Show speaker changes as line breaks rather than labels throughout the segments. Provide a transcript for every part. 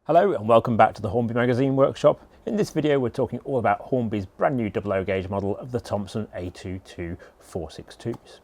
Hello and welcome back to the Hornby Magazine workshop. In this video we're talking all about Hornby's brand new 00 gauge model of the Thompson A2 462s.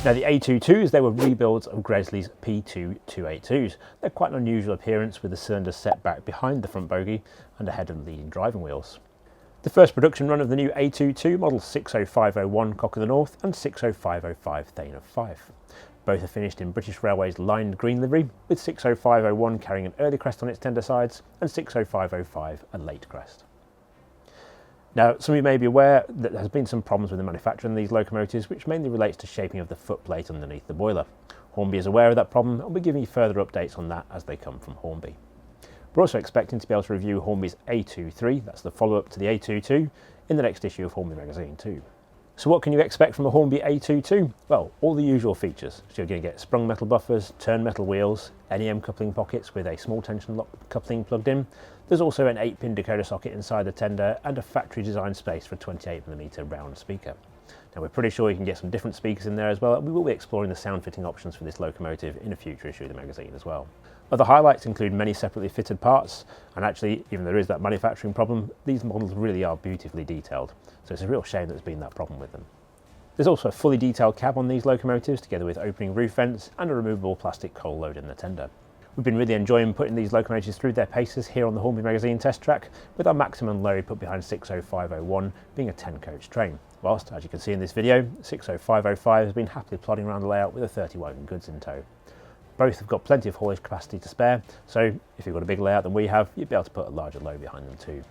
Now the A22s, they were rebuilds of Gresley's P2 282s. They're quite an unusual appearance with the cylinders set back behind the front bogie and ahead of the leading driving wheels. The first production run of the new A22 models 60501 Cock of the North and 60505 Thane of Fife. Both are finished in British Railways lined green livery, with 60501 carrying an early crest on its tender sides and 60505 a late crest. Now, some of you may be aware that there has been some problems with the manufacturing of these locomotives, which mainly relates to shaping of the footplate underneath the boiler. Hornby is aware of that problem and we're giving you further updates on that as they come from Hornby. We're also expecting to be able to review Hornby's A23, that's the follow-up to the A22, in the next issue of Hornby Magazine too. So what can you expect from a Hornby A22? Well, all the usual features. So you're going to get sprung metal buffers, turn metal wheels, NEM coupling pockets with a small tension lock coupling plugged in. There's also an 8-pin decoder socket inside the tender and a factory designed space for a 28mm round speaker. Now we're pretty sure you can get some different speakers in there as well, and we will be exploring the sound fitting options for this locomotive in a future issue of the magazine as well. Other highlights include many separately fitted parts, and actually, even though there is that manufacturing problem, these models really are beautifully detailed, so it's a real shame that there's been that problem with them. There's also a fully detailed cab on these locomotives, together with opening roof vents and a removable plastic coal load in the tender. We've been really enjoying putting these locomotives through their paces here on the Hornby Magazine test track, with our maximum load put behind 60501 being a 10-coach train, whilst, as you can see in this video, 60505 has been happily plodding around the layout with a 30 wagon goods in tow. Both have got plenty of haulage capacity to spare, so if you've got a bigger layout than we have, you'd be able to put a larger load behind them too.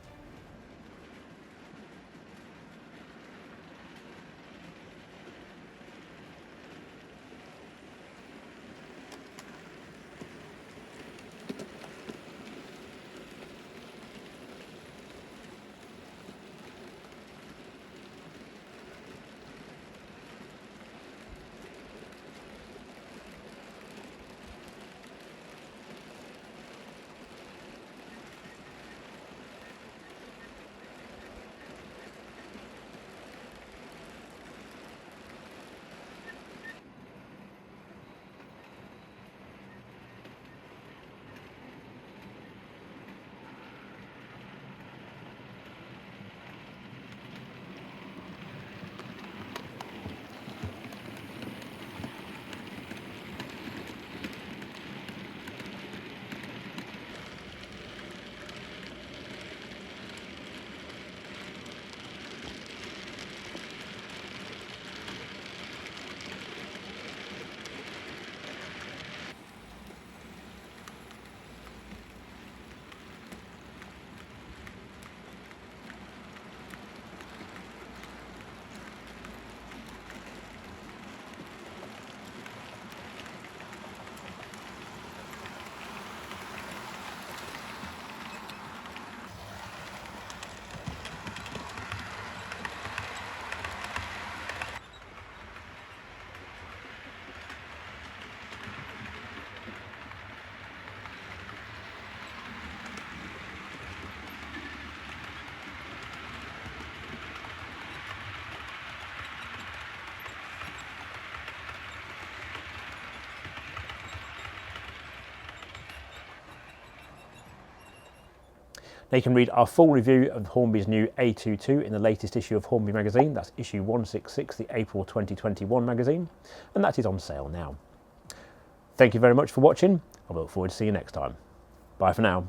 Now you can read our full review of Hornby's new A22 in the latest issue of Hornby Magazine, that's issue 166, the April 2021 magazine, and that is on sale now. Thank you very much for watching, I look forward to seeing you next time. Bye for now.